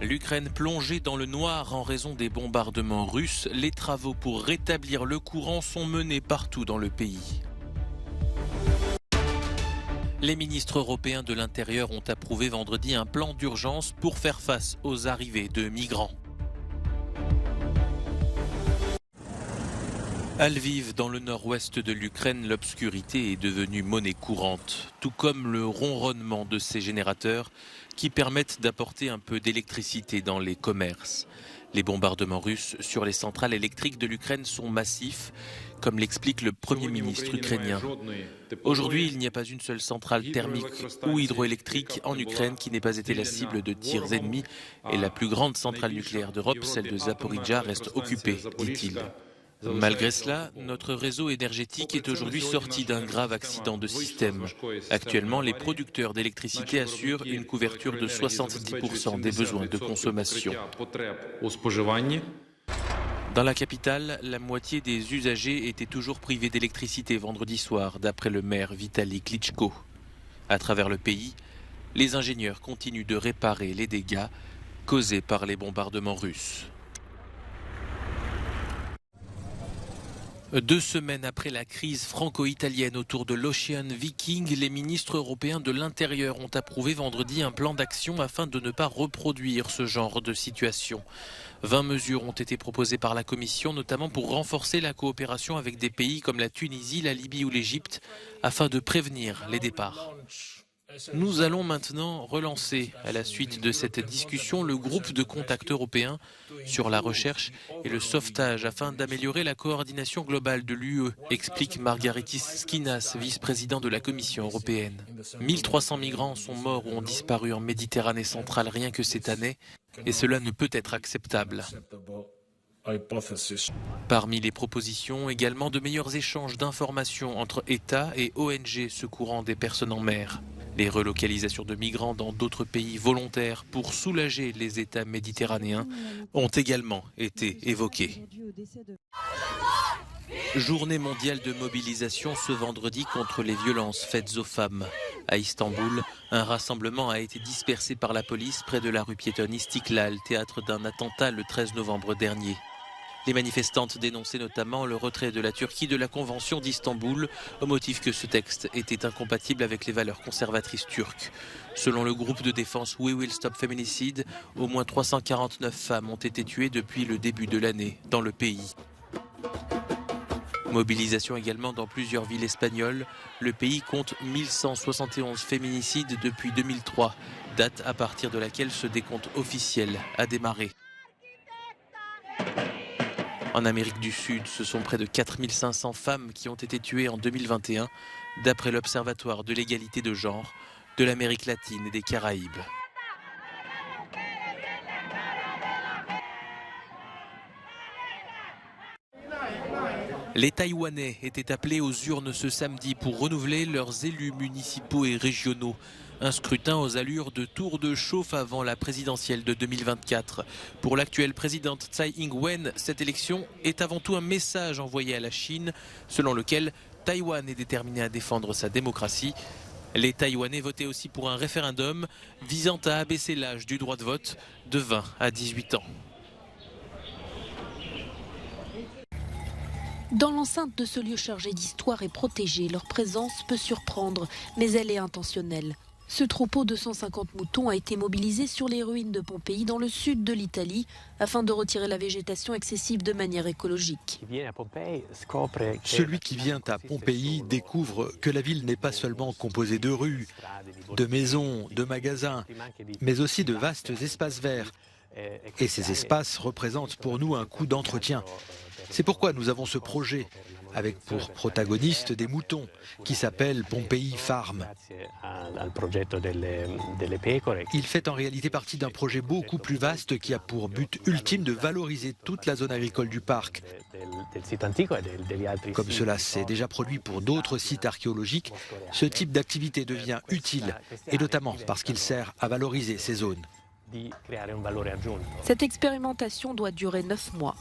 L'Ukraine plongée dans le noir en raison des bombardements russes, les travaux pour rétablir le courant sont menés partout dans le pays. Les ministres européens de l'Intérieur ont approuvé vendredi un plan d'urgence pour faire face aux arrivées de migrants. À Lviv, dans le nord-ouest de l'Ukraine, l'obscurité est devenue monnaie courante, tout comme le ronronnement de ces générateurs qui permettent d'apporter un peu d'électricité dans les commerces. Les bombardements russes sur les centrales électriques de l'Ukraine sont massifs, comme l'explique le Premier ministre ukrainien. Aujourd'hui, il n'y a pas une seule centrale thermique ou hydroélectrique en Ukraine qui n'ait pas été la cible de tirs ennemis, et la plus grande centrale nucléaire d'Europe, celle de Zaporijjia, reste occupée, dit-il. Malgré cela, notre réseau énergétique est aujourd'hui sorti d'un grave accident de système. Actuellement, les producteurs d'électricité assurent une couverture de 70% des besoins de consommation. Dans la capitale, la moitié des usagers étaient toujours privés d'électricité vendredi soir, d'après le maire Vitali Klitschko. À travers le pays, les ingénieurs continuent de réparer les dégâts causés par les bombardements russes. 2 semaines après la crise franco-italienne autour de l'Ocean Viking, les ministres européens de l'Intérieur ont approuvé vendredi un plan d'action afin de ne pas reproduire ce genre de situation. 20 mesures ont été proposées par la Commission, notamment pour renforcer la coopération avec des pays comme la Tunisie, la Libye ou l'Égypte, afin de prévenir les départs. Nous allons maintenant relancer, à la suite de cette discussion, le groupe de contact européen sur la recherche et le sauvetage afin d'améliorer la coordination globale de l'UE, explique Margaritis Skinas, vice-président de la Commission européenne. 1300 migrants sont morts ou ont disparu en Méditerranée centrale rien que cette année, et cela ne peut être acceptable. Parmi les propositions, également de meilleurs échanges d'informations entre États et ONG secourant des personnes en mer. Les relocalisations de migrants dans d'autres pays volontaires pour soulager les États méditerranéens ont également été évoquées. Journée mondiale de mobilisation ce vendredi contre les violences faites aux femmes. À Istanbul, un rassemblement a été dispersé par la police près de la rue piétonne Istiklal, théâtre d'un attentat le 13 novembre dernier. Les manifestantes dénonçaient notamment le retrait de la Turquie de la Convention d'Istanbul, au motif que ce texte était incompatible avec les valeurs conservatrices turques. Selon le groupe de défense We Will Stop Feminicide, au moins 349 femmes ont été tuées depuis le début de l'année dans le pays. Mobilisation également dans plusieurs villes espagnoles. Le pays compte 1171 féminicides depuis 2003, date à partir de laquelle ce décompte officiel a démarré. En Amérique du Sud, ce sont près de 4500 femmes qui ont été tuées en 2021, d'après l'Observatoire de l'égalité de genre de l'Amérique latine et des Caraïbes. Les Taïwanais étaient appelés aux urnes ce samedi pour renouveler leurs élus municipaux et régionaux. Un scrutin aux allures de tour de chauffe avant la présidentielle de 2024. Pour l'actuelle présidente Tsai Ing-wen, cette élection est avant tout un message envoyé à la Chine, selon lequel Taïwan est déterminé à défendre sa démocratie. Les Taïwanais votaient aussi pour un référendum visant à abaisser l'âge du droit de vote de 20 à 18 ans. Dans l'enceinte de ce lieu chargé d'histoire et protégé, leur présence peut surprendre, mais elle est intentionnelle. Ce troupeau de 150 moutons a été mobilisé sur les ruines de Pompéi dans le sud de l'Italie afin de retirer la végétation excessive de manière écologique. Celui qui vient à Pompéi découvre que la ville n'est pas seulement composée de rues, de maisons, de magasins, mais aussi de vastes espaces verts. Et ces espaces représentent pour nous un coût d'entretien. C'est pourquoi nous avons ce projet, avec pour protagoniste des moutons, qui s'appelle Pompéi Farm. Il fait en réalité partie d'un projet beaucoup plus vaste qui a pour but ultime de valoriser toute la zone agricole du parc. Comme cela s'est déjà produit pour d'autres sites archéologiques, ce type d'activité devient utile, et notamment parce qu'il sert à valoriser ces zones. Cette expérimentation doit durer 9 mois.